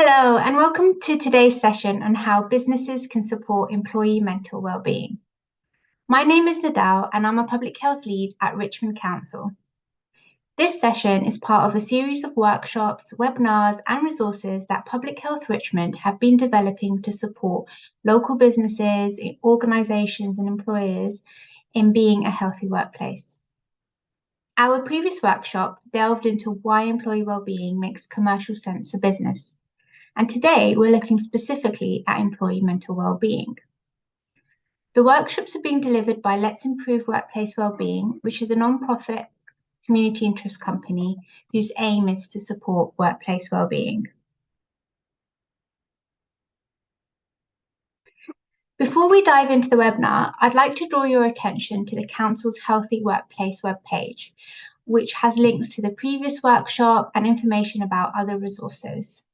Hello, and welcome to today's session on how businesses can support employee mental well-being. My name is Nadal, and I'm a public health lead at Richmond Council. This session is part of a series of workshops, webinars, and resources that Public Health Richmond have been developing to support local businesses, organisations, and employers in being a healthy workplace. Our previous workshop delved into why employee well-being makes commercial sense for business. And today we're looking specifically at employee mental well-being. The workshops are being delivered by Let's Improve Workplace Wellbeing, which is a non-profit community interest company whose aim is to support workplace well-being. Before we dive into the webinar, I'd like to draw your attention to the Council's Healthy Workplace webpage, which has links to the previous workshop and information about other resources.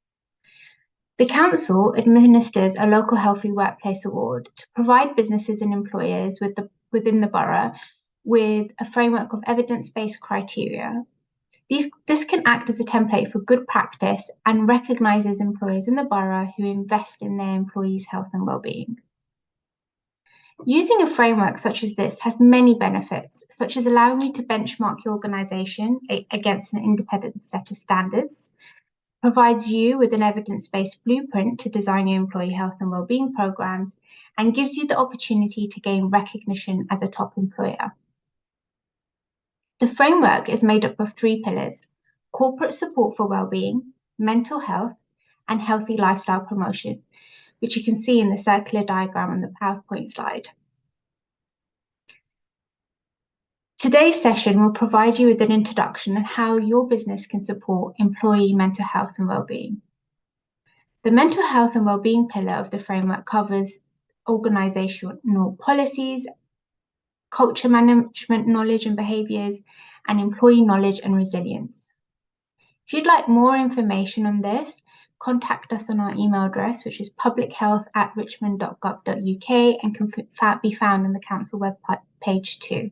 The Council administers a Local Healthy Workplace Award to provide businesses and employers within the borough with a framework of evidence-based criteria. This can act as a template for good practice and recognises employers in the borough who invest in their employees' health and well-being. Using a framework such as this has many benefits, such as allowing you to benchmark your organisation against an independent set of standards, provides you with an evidence-based blueprint to design your employee health and wellbeing programs, and gives you the opportunity to gain recognition as a top employer. The framework is made up of 3 pillars: corporate support for wellbeing, mental health, and healthy lifestyle promotion, which you can see in the circular diagram on the PowerPoint slide. Today's session will provide you with an introduction on how your business can support employee mental health and wellbeing. The mental health and wellbeing pillar of the framework covers organizational policies, culture management knowledge and behaviors, and employee knowledge and resilience. If you'd like more information on this, contact us on our email address, which is publichealth@richmond.gov.uk, and can be found on the council web page too.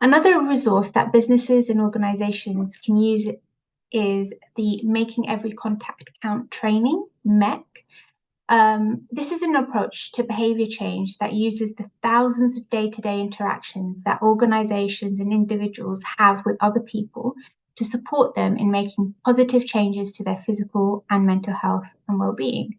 Another resource that businesses and organizations can use is the Making Every Contact Count training, MEC. This is an approach to behavior change that uses the thousands of day-to-day interactions that organizations and individuals have with other people to support them in making positive changes to their physical and mental health and well-being.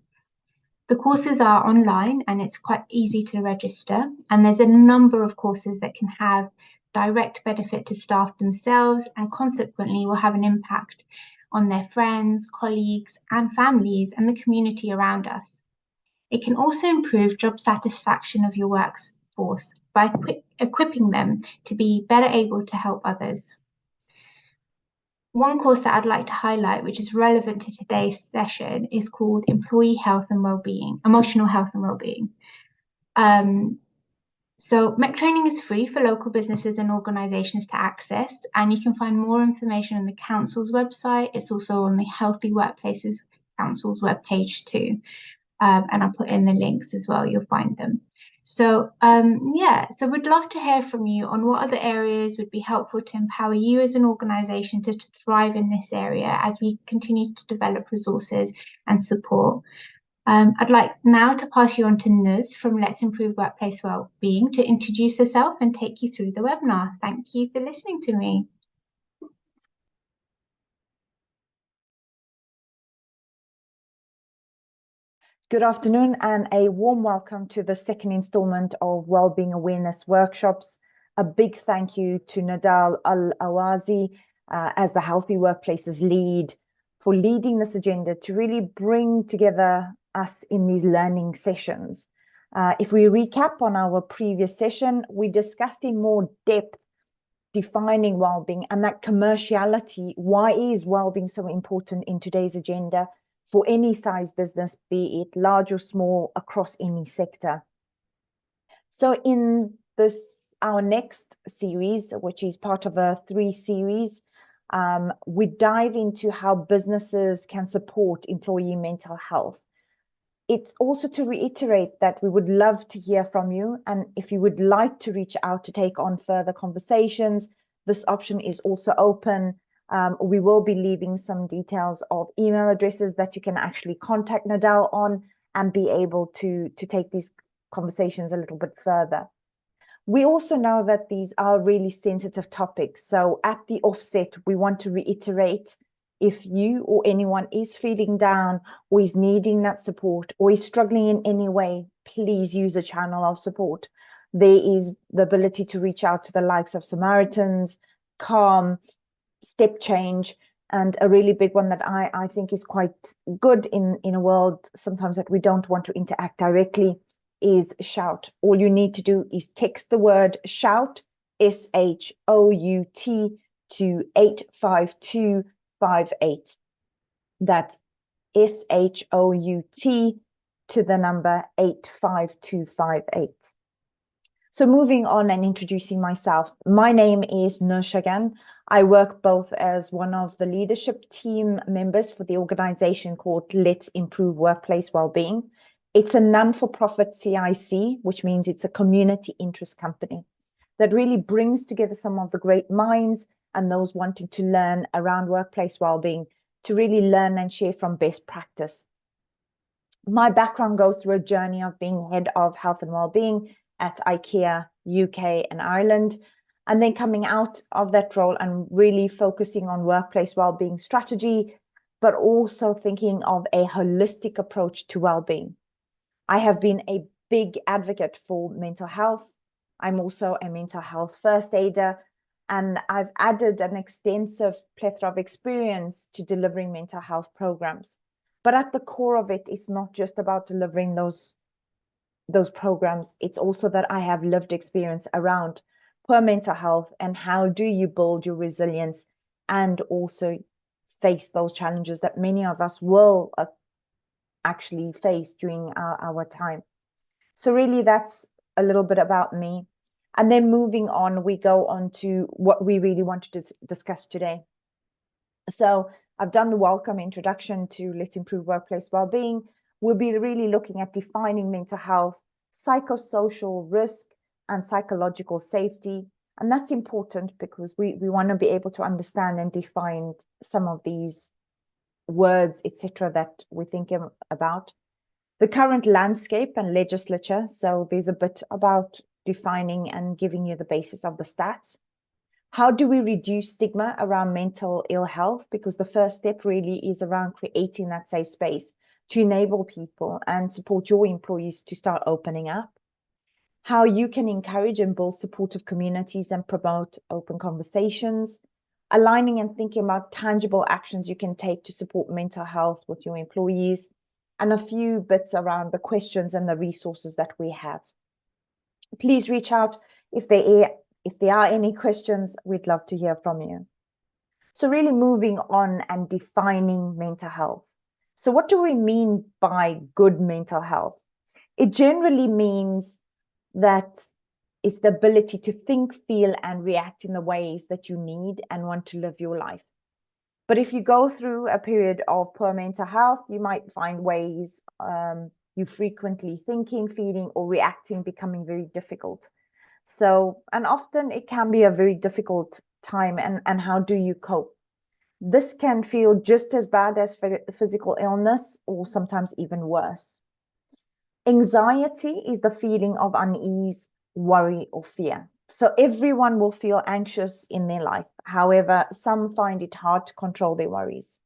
The courses are online and it's quite easy to register, and there's a number of courses that can have direct benefit to staff themselves and consequently will have an impact on their friends, colleagues, and families and the community around us. It can also improve job satisfaction of your workforce by equipping them to be better able to help others. One course that I'd like to highlight, which is relevant to today's session, is called Employee Health and Wellbeing, Emotional Health and Wellbeing. So MEC training is free for local businesses and organisations to access, and you can find more information on the Council's website. It's also on the Healthy Workplaces Council's webpage too, and I'll put in the links as well, you'll find them. So so we'd love to hear from you on what other areas would be helpful to empower you as an organisation to thrive in this area as we continue to develop resources and support. I'd like now to pass you on to Nuz from Let's Improve Workplace Wellbeing to introduce herself and take you through the webinar. Thank you for listening to me. Good afternoon and a warm welcome to the second installment of Wellbeing Awareness Workshops. A big thank you to Nadal Al-Awazi as the Healthy Workplaces lead for leading this agenda to really bring together us in these learning sessions. If we recap on our previous session, we discussed in more depth defining well-being and that commerciality. Why is well-being so important in today's agenda for any size business, be it large or small, across any sector? So in our next series, which is part of a 3 series, we dive into how businesses can support employee mental health. It's also to reiterate that we would love to hear from you, and if you would like to reach out to take on further conversations, this option is also open. We will be leaving some details of email addresses that you can actually contact Nadal on and be able to take these conversations a little bit further. We also know that these are really sensitive topics. So at the offset, we want to reiterate, if you or anyone is feeling down or is needing that support or is struggling in any way, please use a channel of support. There is the ability to reach out to the likes of Samaritans, Calm, Step Change, and a really big one that I think is quite good in a world sometimes that we don't want to interact directly is Shout. All you need to do is text the word Shout, SHOUT, to 85258. That's SHOUT to the number 85258. So moving on and introducing myself, my name is Nurshagan. I work both as one of the leadership team members for the organization called Let's Improve Workplace Wellbeing. It's a non-for-profit CIC, which means it's a community interest company that really brings together some of the great minds and those wanting to learn around workplace wellbeing to really learn and share from best practice. My background goes through a journey of being head of health and wellbeing at IKEA, UK and Ireland, and then coming out of that role and really focusing on workplace wellbeing strategy, but also thinking of a holistic approach to wellbeing. I have been a big advocate for mental health. I'm also a mental health first aider, and I've added an extensive plethora of experience to delivering mental health programs. But at the core of it, it's not just about delivering those programs. It's also that I have lived experience around poor mental health and how do you build your resilience and also face those challenges that many of us will actually face during our time. So really that's a little bit about me. And then moving on, we go on to what we really wanted to discuss today. So I've done the welcome introduction to Let's Improve Workplace Wellbeing. We'll be really looking at defining mental health, psychosocial risk, and psychological safety. And that's important because we want to be able to understand and define some of these words, etc., that we're thinking about. The current landscape and legislature. So there's a bit about defining and giving you the basis of the stats. How do we reduce stigma around mental ill health? Because the first step really is around creating that safe space to enable people and support your employees to start opening up. How you can encourage and build supportive communities and promote open conversations. Aligning and thinking about tangible actions you can take to support mental health with your employees. And a few bits around the questions and the resources that we have. Please reach out if there are any questions. We'd love to hear from you. So really moving on and defining mental health. So what do we mean by good mental health? It generally means that it's the ability to think, feel, and react in the ways that you need and want to live your life. But if you go through a period of poor mental health, you might find ways you frequently thinking, feeling, or reacting becoming very difficult. So, and often it can be a very difficult time. And how do you cope? This can feel just as bad as physical illness or sometimes even worse. Anxiety is the feeling of unease, worry, or fear. So everyone will feel anxious in their life. However, some find it hard to control their worries.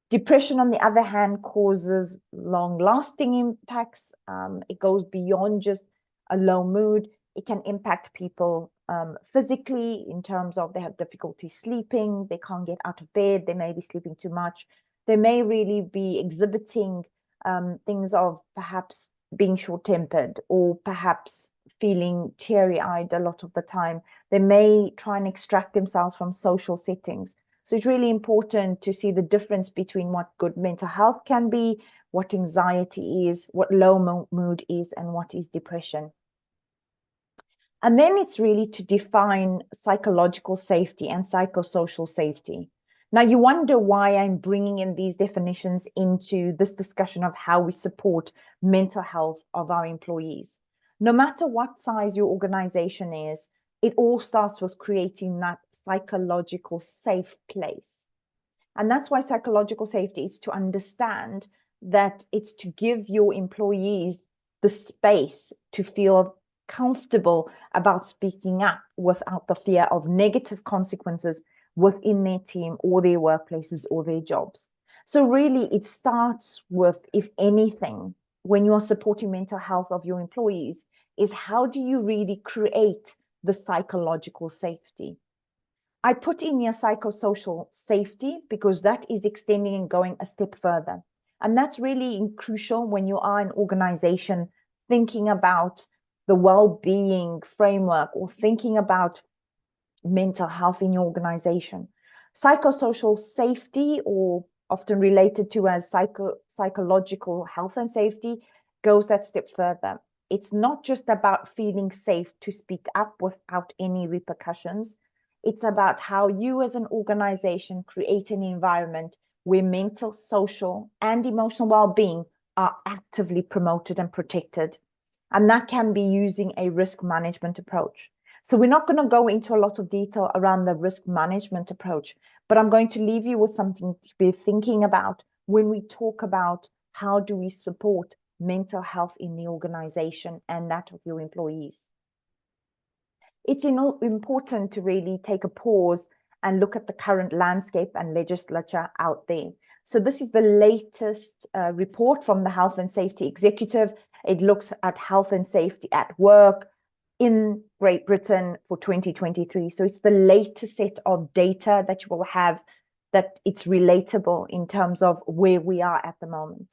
Depression, on the other hand, causes long-lasting impacts. It goes beyond just a low mood. It can impact people physically in terms of they have difficulty sleeping, they can't get out of bed, they may be sleeping too much. They may really be exhibiting things of perhaps being short-tempered or perhaps feeling teary-eyed a lot of the time. They may try and extract themselves from social settings. So it's really important to see the difference between what good mental health can be, what anxiety is, what low mood is, and what is depression. And then it's really to define psychological safety and psychosocial safety. Now you wonder why I'm bringing in these definitions into this discussion of how we support mental health of our employees. No matter what size your organization is, it all starts with creating that psychological safe place. And that's why psychological safety is to understand that it's to give your employees the space to feel comfortable about speaking up without the fear of negative consequences within their team or their workplaces or their jobs. So really, it starts with, if anything, when you are supporting mental health of your employees, is how do you really create the psychological safety? I put in your psychosocial safety because that is extending and going a step further. And that's really crucial when you are an organization thinking about the well-being framework or thinking about mental health in your organization. Psychosocial safety, or often related to as psychological health and safety, goes that step further. It's not just about feeling safe to speak up without any repercussions. It's about how you as an organization create an environment where mental, social, and emotional well-being are actively promoted and protected. And that can be using a risk management approach. So we're not going to go into a lot of detail around the risk management approach, but I'm going to leave you with something to be thinking about when we talk about how do we support mental health in the organization and that of your employees. It's important to really take a pause and look at the current landscape and legislature out there. So this is the latest report from the Health and Safety Executive. It looks at health and safety at work in Great Britain for 2023. So it's the latest set of data that you will have, that it's relatable in terms of where we are at the moment.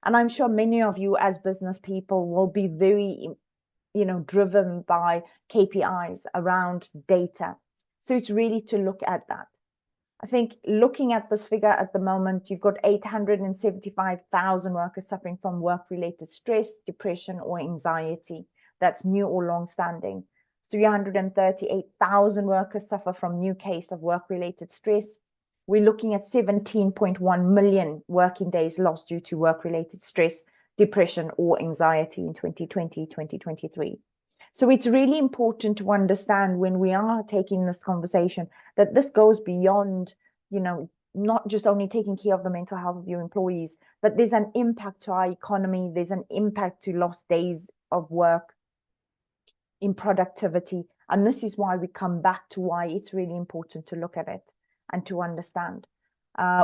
And I'm sure many of you as business people will be very, driven by KPIs around data. So it's really to look at that. I think looking at this figure at the moment, you've got 875,000 workers suffering from work-related stress, depression, or anxiety. That's new or long-standing. 338,000 workers suffer from new case of work-related stress. We're looking at 17.1 million working days lost due to work-related stress, depression, or anxiety in 2020, 2023. So it's really important to understand when we are taking this conversation that this goes beyond, not just only taking care of the mental health of your employees, that there's an impact to our economy, there's an impact to lost days of work in productivity. And this is why we come back to why it's really important to look at it and to understand.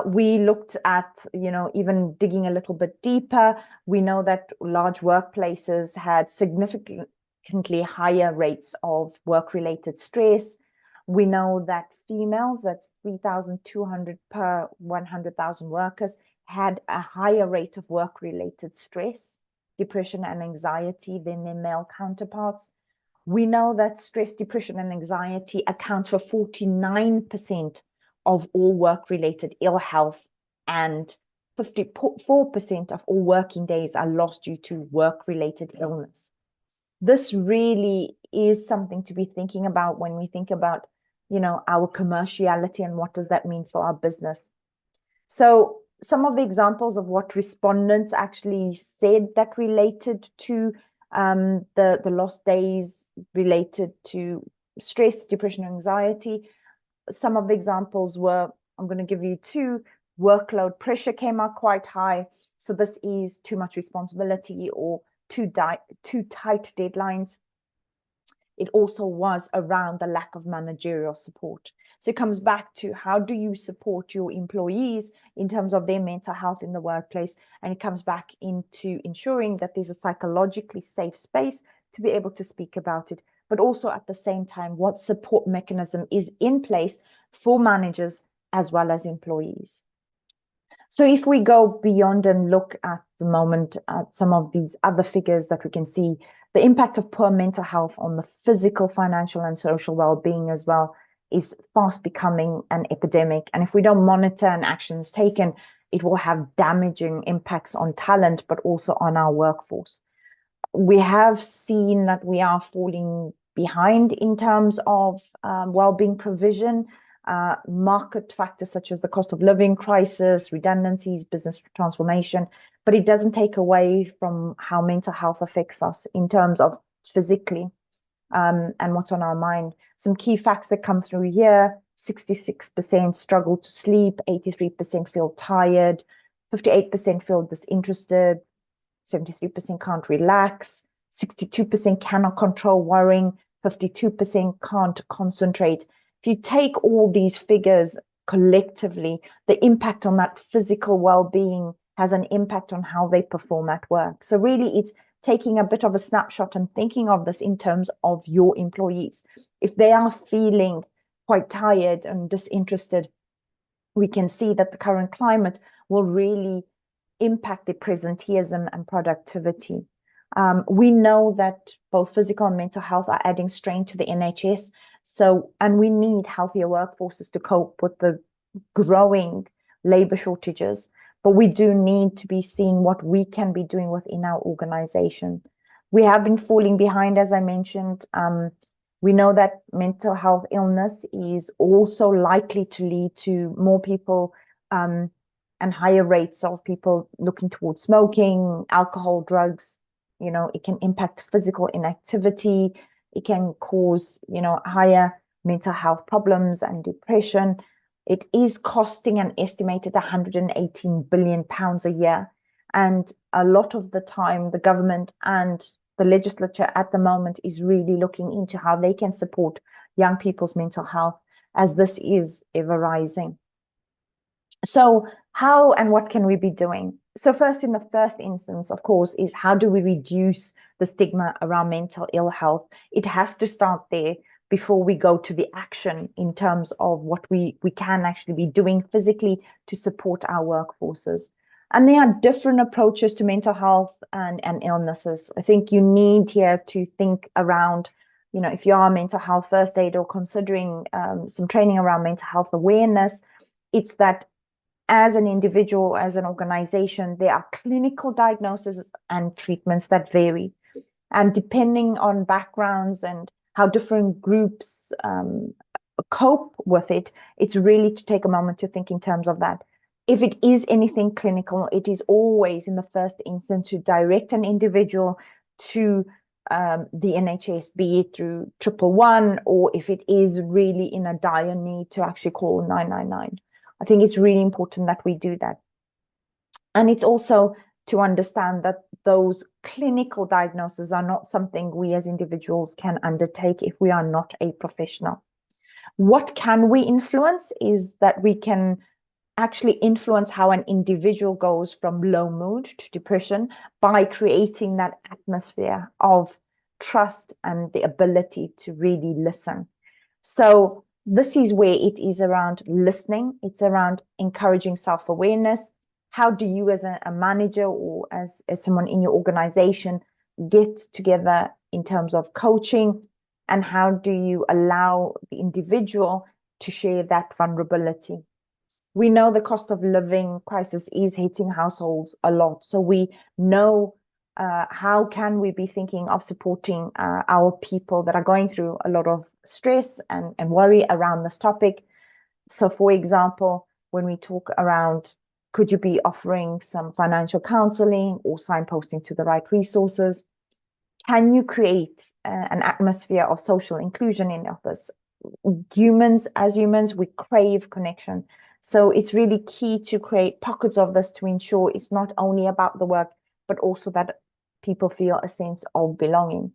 We looked at, even digging a little bit deeper, we know that large workplaces had significantly higher rates of work-related stress. We know that females, that's 3,200 per 100,000 workers, had a higher rate of work-related stress, depression, and anxiety than their male counterparts. We know that stress, depression, and anxiety account for 49% of all work-related ill health, and 54% of all working days are lost due to work-related illness. This really is something to be thinking about when we think about, our commerciality and what does that mean for our business. So some of the examples of what respondents actually said that related to the lost days related to stress, depression, and anxiety. Some of the examples were, I'm going to give you two. Workload pressure came out quite high. So this is too much responsibility or too tight deadlines. It also was around the lack of managerial support. So it comes back to how do you support your employees in terms of their mental health in the workplace? And it comes back into ensuring that there's a psychologically safe space to be able to speak about it, but also at the same time, what support mechanism is in place for managers as well as employees. So if we go beyond and look at the moment at some of these other figures that we can see, the impact of poor mental health on the physical, financial, and social well-being as well is fast becoming an epidemic. And if we don't monitor and actions taken, it will have damaging impacts on talent, but also on our workforce. We have seen that we are falling behind in terms of well-being provision. Market factors such as the cost of living crisis, redundancies, business transformation, but it doesn't take away from how mental health affects us in terms of physically. and what's on our mind. Some key facts that come through here: 66% struggle to sleep, 83% feel tired, 58% feel disinterested, 73% can't relax, 62% cannot control worrying, 52% can't concentrate. If you take all these figures collectively, the impact on that physical well-being has an impact on how they perform at work. So really, it's taking a bit of a snapshot and thinking of this in terms of your employees. If they are feeling quite tired and disinterested, we can see that the current climate will really impact the presenteeism and productivity. We know that both physical and mental health are adding strain to the NHS. And we need healthier workforces to cope with the growing labor shortages. But we do need to be seeing what we can be doing within our organization. We have been falling behind, as I mentioned. We know that mental health illness is also likely to lead to more people and higher rates of people looking towards smoking, alcohol, drugs. It can impact physical inactivity. It can cause, higher mental health problems and depression. It is costing an estimated £118 billion a year. And a lot of the time, the government and the legislature at the moment is really looking into how they can support young people's mental health, as this is ever rising. So how and what can we be doing? So first, in the first instance, of course, is how do we reduce the stigma around mental ill health? It has to start there before we go to the action in terms of what we can actually be doing physically to support our workforces. And there are different approaches to mental health and illnesses. I think you need here to think around, if you are a mental health first aid or considering some training around mental health awareness, it's that as an individual, as an organization, there are clinical diagnoses and treatments that vary. And depending on backgrounds and how different groups cope with it, it's really to take a moment to think in terms of that. If it is anything clinical, it is always in the first instance to direct an individual to the NHS, be it through 111, or if it is really in a dire need, to actually call 999. I think it's really important that we do that. And it's also to understand that those clinical diagnoses are not something we as individuals can undertake if we are not a professional. What can we influence is that we can actually influence how an individual goes from low mood to depression by creating that atmosphere of trust and the ability to really listen. So this is where it is around listening. It's around encouraging self-awareness. How do you as a manager or as someone in your organization get together in terms of coaching, and how do you allow the individual to share that vulnerability? We know the cost of living crisis is hitting households a lot. So we know how can we be thinking of supporting our people that are going through a lot of stress and worry around this topic. So for example, when we talk around, could you be offering some financial counseling or signposting to the right resources? Can you create an atmosphere of social inclusion in the office? As humans, we crave connection. So it's really key to create pockets of this to ensure it's not only about the work, but also that people feel a sense of belonging.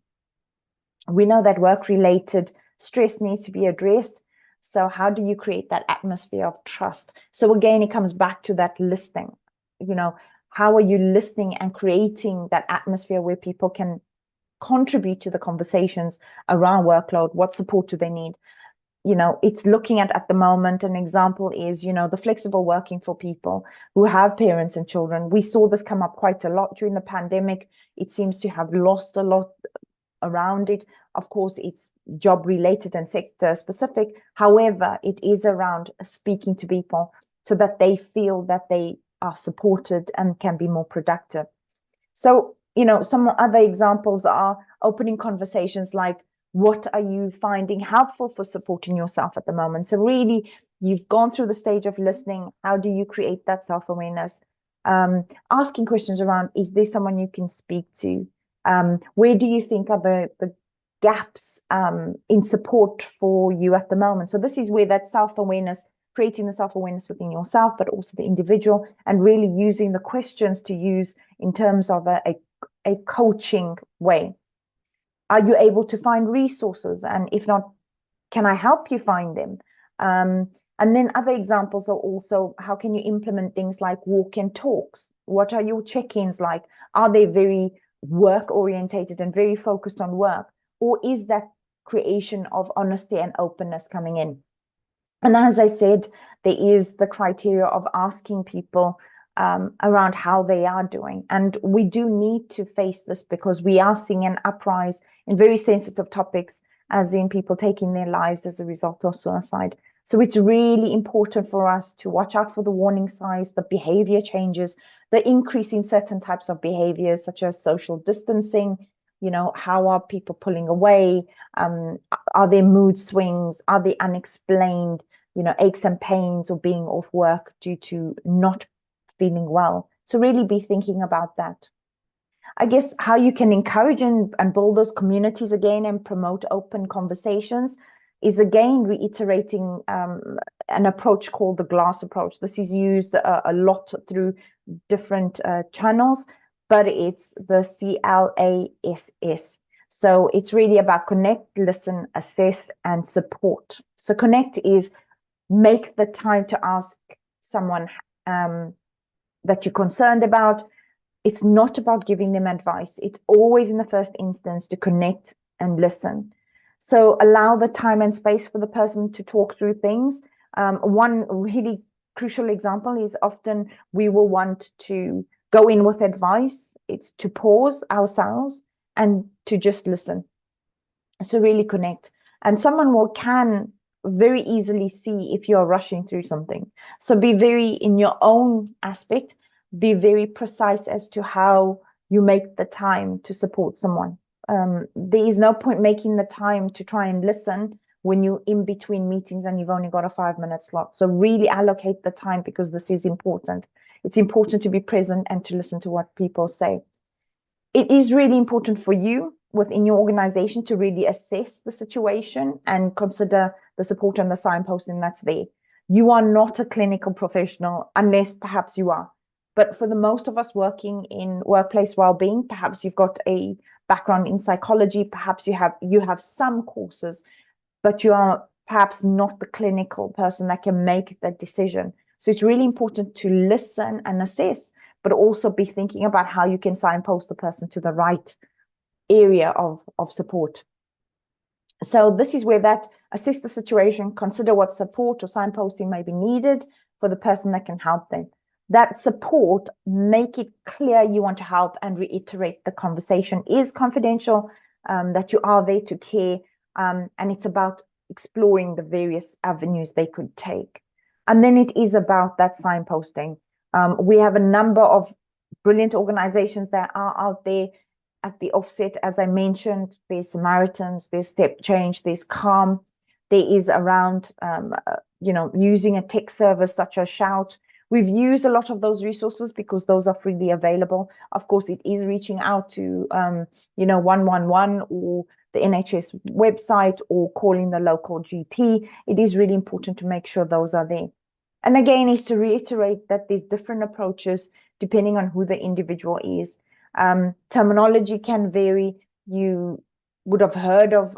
We know that work-related stress needs to be addressed. So how do you create that atmosphere of trust? So again, it comes back to that listening. How are you listening and creating that atmosphere where people can contribute to the conversations around workload? What support do they need? It's looking at the moment, an example is, the flexible working for people who have parents and children. We saw this come up quite a lot during the pandemic. It seems to have lost a lot around it. Of course, it's job related and sector specific. However, it is around speaking to people so that they feel that they are supported and can be more productive. So, some other examples are opening conversations like, what are you finding helpful for supporting yourself at the moment? So really, you've gone through the stage of listening. How do you create that self-awareness? Asking questions around, is there someone you can speak to? Where do you think are the gaps in support for you at the moment. So this is where that self-awareness, creating the self-awareness within yourself, but also the individual, and really using the questions to use in terms of a coaching way. Are you able to find resources? And if not, can I help you find them? And then other examples are also, how can you implement things like walk and talks? What are your check-ins like? Are they very work orientated and very focused on work? Or is that creation of honesty and openness coming in? And as I said, there is the criteria of asking people around how they are doing. And we do need to face this because we are seeing an uprise in very sensitive topics, as in people taking their lives as a result of suicide. So it's really important for us to watch out for the warning signs, the behavior changes, the increase in certain types of behaviors, such as social distancing. You know, how are people pulling away? Are there mood swings? Are they unexplained, you know, aches and pains or being off work due to not feeling well? So really be thinking about that. I guess how you can encourage and build those communities again and promote open conversations is again reiterating an approach called the glass approach. This is used a lot through different channels, but it's the CLASS. So it's really about connect, listen, assess, and support. So connect is make the time to ask someone that you're concerned about. It's not about giving them advice. It's always in the first instance to connect and listen. So allow the time and space for the person to talk through things. One really crucial example is often we will want to go in with advice. It's to pause ourselves and to just listen. So really connect. And someone can very easily see if you're rushing through something. So be very, in your own aspect, be very precise as to how you make the time to support someone. There is no point making the time to try and listen when you're in between meetings and you've only got a 5-minute slot. So really allocate the time, because this is important. It's important to be present and to listen to what people say. It is really important for you within your organization to really assess the situation and consider the support and the signposting that's there. You are not a clinical professional unless perhaps you are. But for the most of us working in workplace well-being, perhaps you've got a background in psychology, perhaps you have some courses, but you are perhaps not the clinical person that can make that decision. So it's really important to listen and assess, but also be thinking about how you can signpost the person to the right area of support. So this is where that assess the situation, consider what support or signposting may be needed for the person that can help them. That support, make it clear you want to help and reiterate the conversation is confidential, that you are there to care, and it's about exploring the various avenues they could take. And then it is about that signposting. We have a number of brilliant organizations that are out there at the offset. As I mentioned, there's Samaritans, there's Step Change, there's Calm. There is around, using a tech service such as Shout. We've used a lot of those resources because those are freely available. Of course, it is reaching out to, 111 or the NHS website or calling the local GP. It is really important to make sure those are there. And again, is to reiterate that there's different approaches depending on who the individual is. Terminology can vary. You would have heard of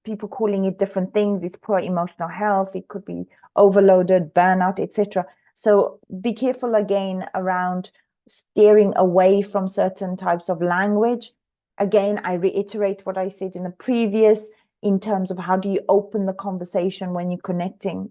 people calling it different things. It's poor emotional health. It could be overloaded, burnout, etc. So be careful again around steering away from certain types of language. Again, I reiterate what I said in the previous in terms of how do you open the conversation when you're connecting,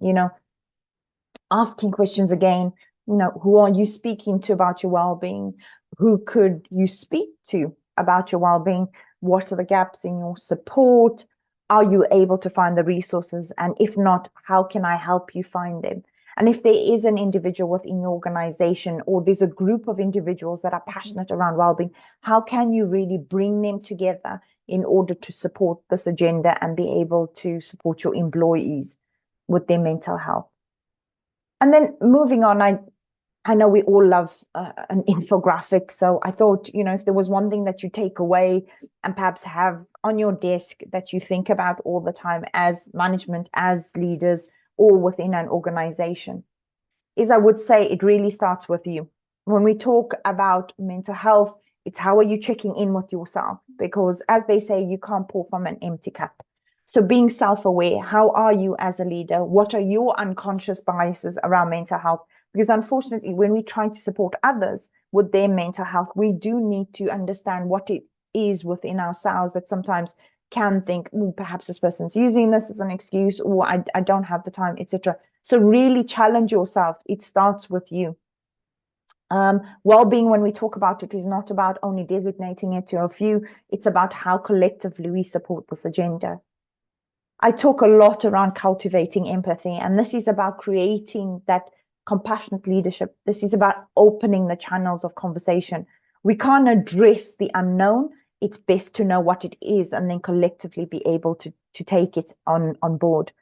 asking questions again, who are you speaking to about your well-being? Who could you speak to about your well-being? What are the gaps in your support? Are you able to find the resources? And if not, how can I help you find them? And if there is an individual within your organization, or there's a group of individuals that are passionate around well-being, how can you really bring them together in order to support this agenda and be able to support your employees with their mental health? And then moving on, I know we all love an infographic. So I thought, if there was one thing that you take away and perhaps have on your desk that you think about all the time as management, as leaders, or within an organization, is I would say it really starts with you. When we talk about mental health, it's how are you checking in with yourself? Because as they say, you can't pour from an empty cup. So being self-aware, how are you as a leader? What are your unconscious biases around mental health? Because unfortunately, when we try to support others with their mental health, we do need to understand what it is within ourselves that sometimes can think, perhaps this person's using this as an excuse, or I don't have the time, etc. So really challenge yourself. It starts with you. Well-being, when we talk about it, is not about only designating it to a few. It's about how collectively we support this agenda. I talk a lot around cultivating empathy, and this is about creating that compassionate leadership. This is about opening the channels of conversation. We can't address the unknown. It's best to know what it is and then collectively be able to take it on board.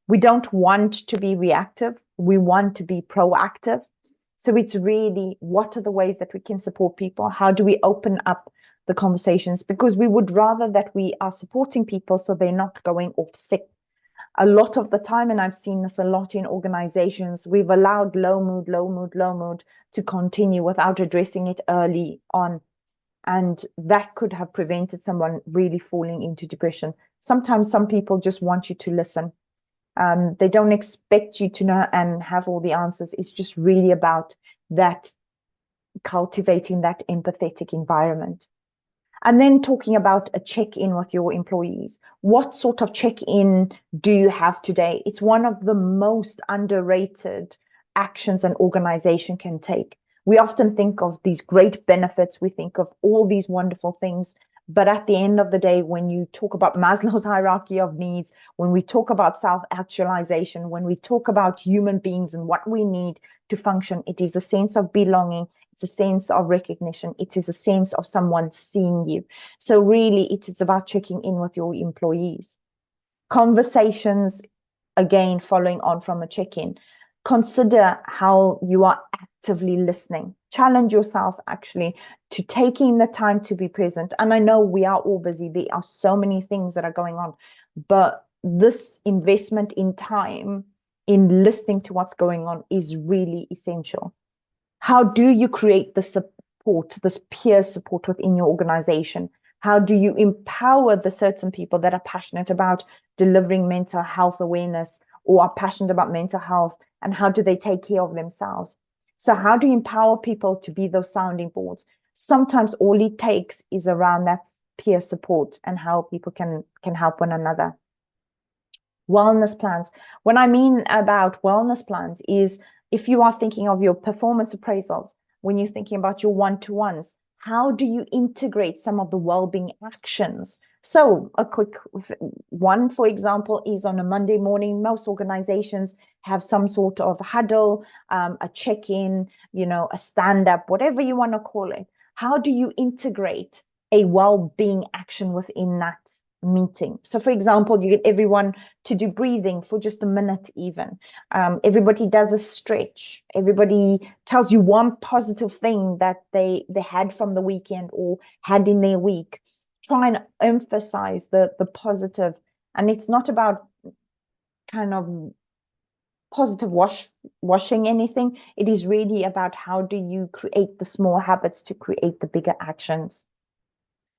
We don't want to be reactive. We want to be proactive. So it's really, what are the ways that we can support people? How do we open up the conversations? Because we would rather that we are supporting people so they're not going off sick. A lot of the time, and I've seen this a lot in organizations, we've allowed low mood to continue without addressing it early on. And that could have prevented someone really falling into depression. Sometimes some people just want you to listen. They don't expect you to know and have all the answers. It's just really about that, cultivating that empathetic environment. And then talking about a check-in with your employees. What sort of check-in do you have today? It's one of the most underrated actions an organization can take. We often think of these great benefits. We think of all these wonderful things. But at the end of the day, when you talk about Maslow's hierarchy of needs, when we talk about self-actualization, when we talk about human beings and what we need to function, it is a sense of belonging. It's a sense of recognition. It is a sense of someone seeing you. So really, it is about checking in with your employees. Conversations, again, following on from a check-in. Consider how you are actively listening. Challenge yourself actually to taking the time to be present. And I know we are all busy. There are so many things that are going on, but this investment in time in listening to what's going on is really essential. How do you create the support, this peer support within your organization? How do you empower the certain people that are passionate about delivering mental health awareness or are passionate about mental health, and how do they take care of themselves? So how do you empower people to be those sounding boards? Sometimes all it takes is around that peer support and how people can help one another. Wellness plans. What I mean about wellness plans is, if you are thinking of your performance appraisals, when you're thinking about your one-to-ones, how do you integrate some of the well-being actions? So a quick one, for example, is on a Monday morning, most organizations have some sort of huddle, a check-in, a stand-up, whatever you want to call it. How do you integrate a well-being action within that meeting? So for example, you get everyone to do breathing for just a minute even. Everybody does a stretch. Everybody tells you one positive thing that they had from the weekend or had in their week. Try and emphasize the positive. And it's not about kind of positive washing anything. It is really about how do you create the small habits to create the bigger actions.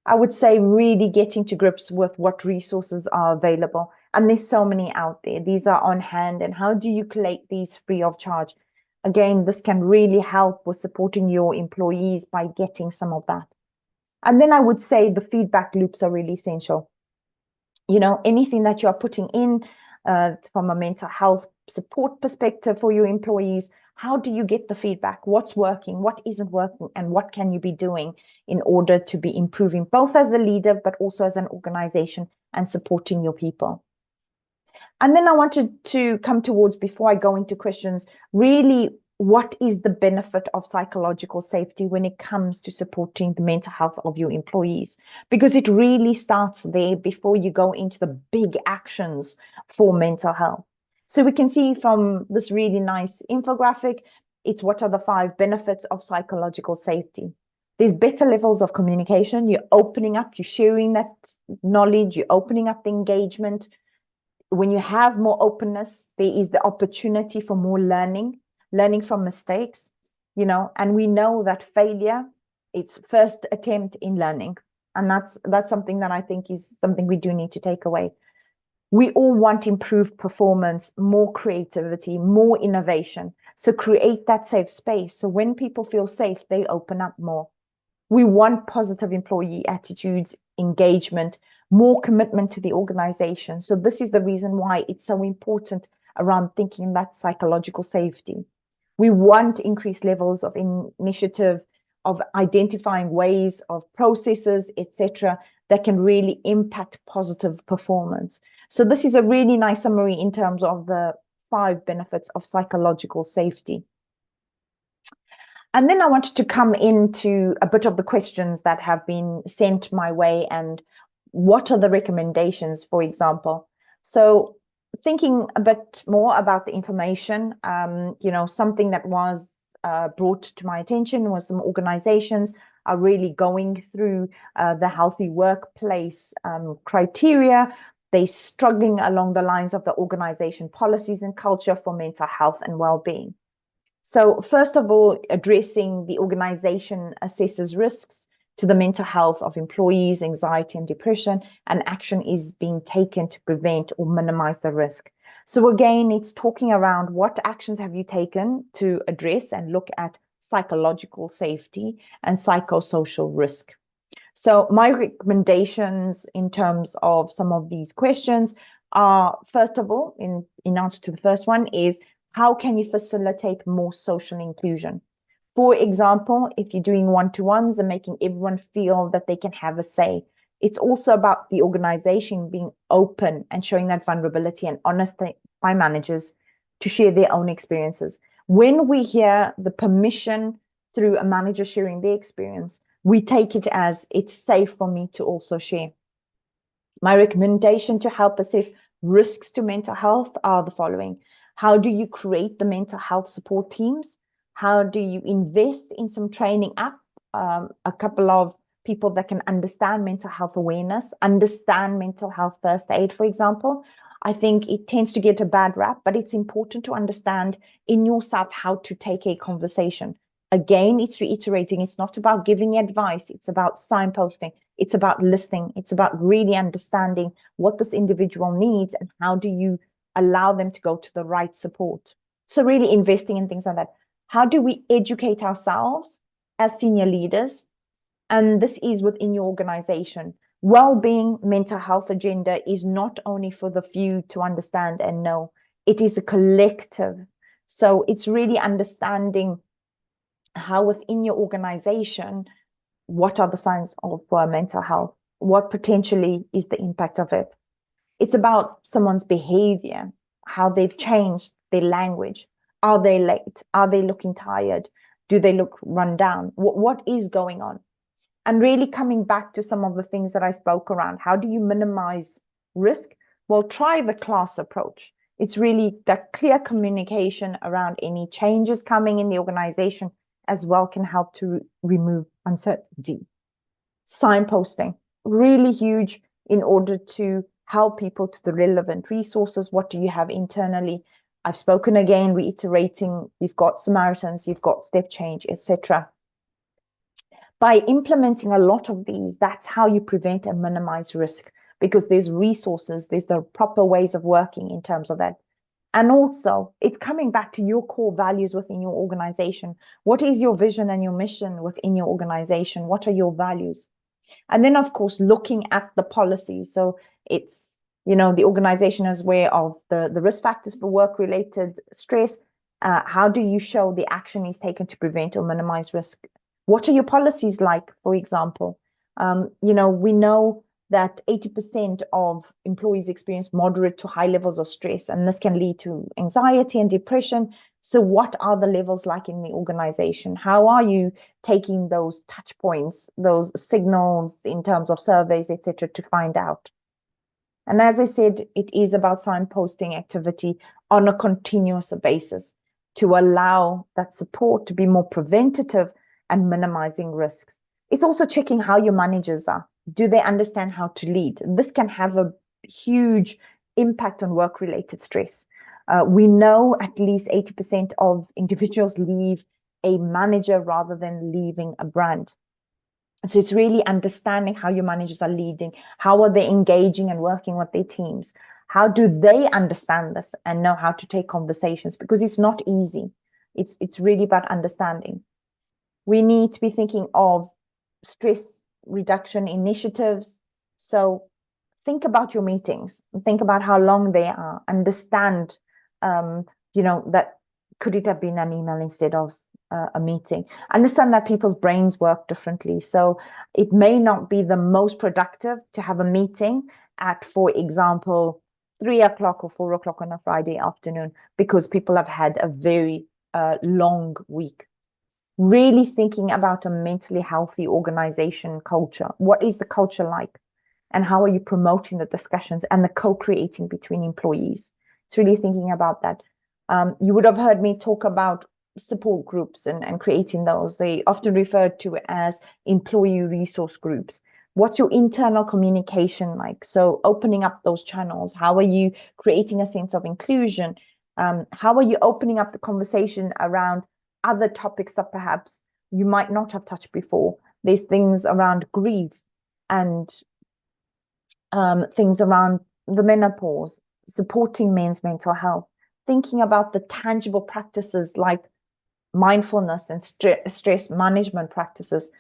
I would say really getting to grips with what resources are available. And there's so many out there. These are on hand. And how do you collect these free of charge? Again, this can really help with supporting your employees by getting some of that. And then I would say the feedback loops are really essential. Anything that you are putting in from a mental health support perspective for your employees, how do you get the feedback? What's working? What isn't working? And what can you be doing in order to be improving, both as a leader, but also as an organization, and supporting your people? And then I wanted to come towards, before I go into questions, really, what is the benefit of psychological safety when it comes to supporting the mental health of your employees? Because it really starts there before you go into the big actions for mental health. So we can see from this really nice infographic, it's what are the 5 benefits of psychological safety. There's better levels of communication. You're opening up, you're sharing that knowledge, you're opening up the engagement. When you have more openness, there is the opportunity for more learning from mistakes, and we know that failure, it's first attempt in learning. And that's something that I think is something we do need to take away. We all want improved performance, more creativity, more innovation. So create that safe space. So when people feel safe, they open up more. We want positive employee attitudes, engagement, more commitment to the organization. So this is the reason why it's so important around thinking that psychological safety. We want increased levels of initiative, of identifying ways, of processes, etc., that can really impact positive performance. So this is a really nice summary in terms of the 5 benefits of psychological safety. And then I wanted to come into a bit of the questions that have been sent my way and what are the recommendations, for example. So thinking a bit more about the information, something that was brought to my attention was some organizations are really going through the healthy workplace criteria. They're struggling along the lines of the organization policies and culture for mental health and well-being. So first of all, addressing the organization assesses risks to the mental health of employees, anxiety and depression, and action is being taken to prevent or minimize the risk. So again, it's talking around what actions have you taken to address and look at psychological safety and psychosocial risk. So my recommendations in terms of some of these questions are, first of all, in answer to the first one, is how can you facilitate more social inclusion? For example, if you're doing one-to-ones and making everyone feel that they can have a say, it's also about the organization being open and showing that vulnerability and honesty by managers to share their own experiences. When we hear the permission through a manager sharing their experience, we take it as it's safe for me to also share. My recommendation to help assess risks to mental health are the following. How do you create the mental health support teams? How do you invest in some training up? A couple of people that can understand mental health awareness, understand mental health first aid, for example. I think it tends to get a bad rap, but it's important to understand in yourself how to take a conversation. Again, it's reiterating, it's not about giving advice, it's about signposting, it's about listening, it's about really understanding what this individual needs and how do you allow them to go to the right support. So really investing in things like that. How do we educate ourselves as senior leaders? And this is within your organization. Well-being mental health agenda is not only for the few to understand and know, it is a collective. So it's really understanding how within your organization, what are the signs of mental health? What potentially is the impact of it? It's about someone's behavior, how they've changed their language. Are they late? Are they looking tired? Do they look run down? What is going on? And really coming back to some of the things that I spoke around. How do you minimize risk? Well, try the class approach. It's really that clear communication around any changes coming in the organization as well can help to remove uncertainty. Signposting, really huge in order to help people to the relevant resources. What do you have internally? I've spoken again, reiterating, you've got Samaritans, you've got Step Change, etc. By implementing a lot of these, that's how you prevent and minimize risk, because there's resources, there's the proper ways of working in terms of that. And also, it's coming back to your core values within your organization. What is your vision and your mission within your organization? What are your values? And then, of course, looking at the policies. So it's, the organization is aware of the risk factors for work-related stress. How do you show the action is taken to prevent or minimize risk? What are your policies like, for example? We know that 80% of employees experience moderate to high levels of stress, and this can lead to anxiety and depression. So what are the levels like in the organization? How are you taking those touch points, those signals in terms of surveys, etc., to find out? And as I said, it is about signposting activity on a continuous basis to allow that support to be more preventative and minimizing risks. It's also checking how your managers are. Do they understand how to lead? This can have a huge impact on work-related stress. We know at least 80% of individuals leave a manager rather than leaving a brand. So it's really understanding how your managers are leading, how are they engaging and working with their teams? How do they understand this and know how to take conversations? Because it's not easy. It's really about understanding. We need to be thinking of stress reduction initiatives. So think about your meetings, think about how long they are, understand, that could it have been an email instead of a meeting? Understand that people's brains work differently. So it may not be the most productive to have a meeting at, for example, 3 o'clock or 4 o'clock on a Friday afternoon because people have had a very long week. Really thinking about a mentally healthy organization culture. What is the culture like? And how are you promoting the discussions and the co-creating between employees? It's really thinking about that. You would have heard me talk about support groups and creating those. They often referred to as employee resource groups. What's your internal communication like? So opening up those channels. How are you creating a sense of inclusion? How are you opening up the conversation around other topics that perhaps you might not have touched before? There's things around grief and things around the menopause, supporting men's mental health, thinking about the tangible practices like mindfulness and stress management practices.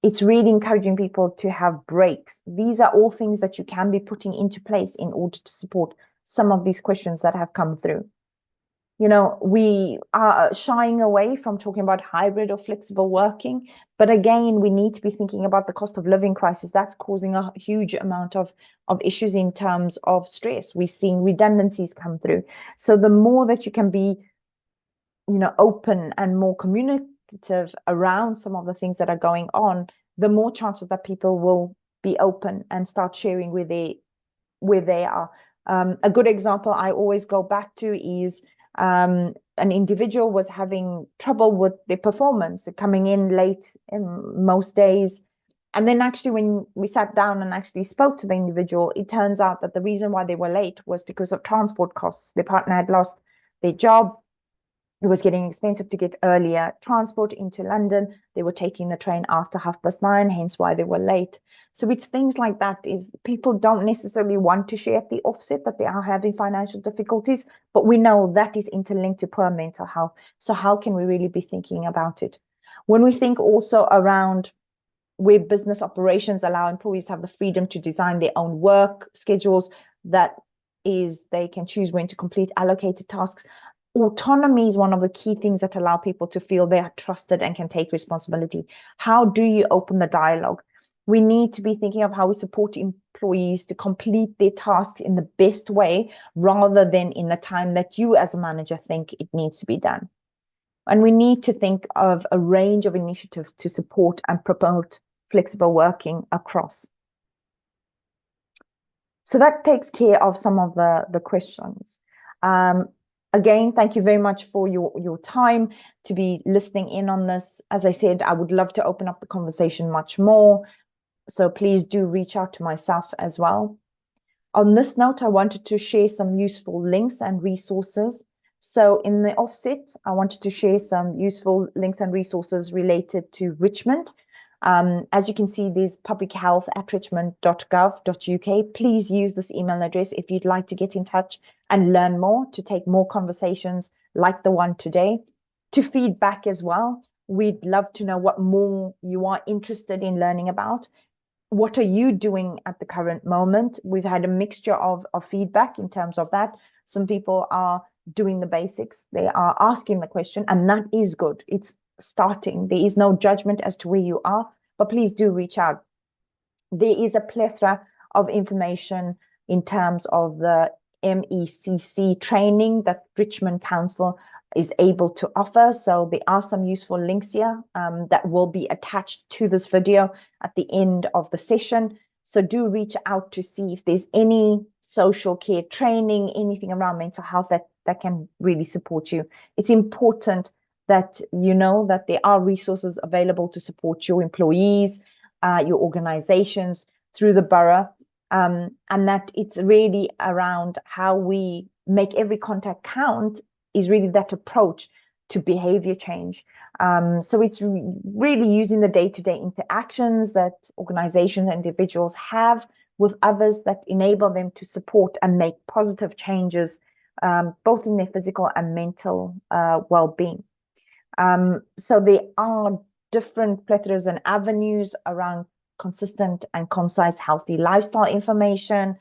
It's really encouraging people to have breaks. These are all things that you can be putting into place in order to support some of these questions that have come through. We are shying away from talking about hybrid or flexible working. But again, we need to be thinking about the cost of living crisis. That's causing a huge amount of issues in terms of stress. We're seeing redundancies come through. So the more that you can be, open and more communicative around some of the things that are going on, the more chances that people will be open and start sharing where they are. A good example I always go back to is an individual was having trouble with their performance, coming in late in most days. And then actually when we sat down and actually spoke to the individual, it turns out that the reason why they were late was because of transport costs. Their partner had lost their job. It was getting expensive to get earlier transport into London. They were taking the train after 9:30, hence why they were late. So it's things like that. Is people don't necessarily want to share at the offset that they are having financial difficulties, but we know that is interlinked to poor mental health. So how can we really be thinking about it? When we think also around where business operations allow employees to have the freedom to design their own work schedules, that is, they can choose when to complete allocated tasks. Autonomy is one of the key things that allow people to feel they are trusted and can take responsibility. How do you open the dialogue? We need to be thinking of how we support employees to complete their tasks in the best way, rather than in the time that you as a manager think it needs to be done. And we need to think of a range of initiatives to support and promote flexible working across. So that takes care of some of the questions. Again, thank you very much for your time to be listening in on this. As I said, I would love to open up the conversation much more. So please do reach out to myself as well. On this note, I wanted to share some useful links and resources. So in the offset, I wanted to share some useful links and resources related to Richmond. As you can see, there's publichealth@richmond.gov.uk. Please use this email address if you'd like to get in touch and learn more, to take more conversations like the one today, to feedback as well. We'd love to know what more you are interested in learning about. What are you doing at the current moment? We've had a mixture of feedback in terms of that. Some people are doing the basics. They are asking the question, and that is good. It's starting. There is no judgment as to where you are, but please do reach out. There is a plethora of information in terms of the MECC training that Richmond Council is able to offer. So there are some useful links here that will be attached to this video at the end of the session. So do reach out to see if there's any social care training, anything around mental health that can really support you. It's important that you know that there are resources available to support your employees your organizations, through the borough, and that it's really around how we make every contact count is really that approach to behavior change. So it's really using the day-to-day interactions that organizations and individuals have with others that enable them to support and make positive changes, both in their physical and mental well-being. So there are different plethoras and avenues around consistent and concise healthy lifestyle information.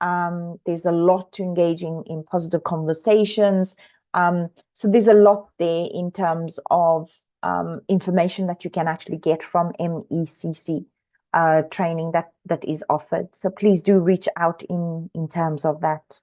There's a lot to engaging in positive conversations. So there's a lot there in terms of information that you can actually get from MECC training that is offered. So please do reach out in terms of that.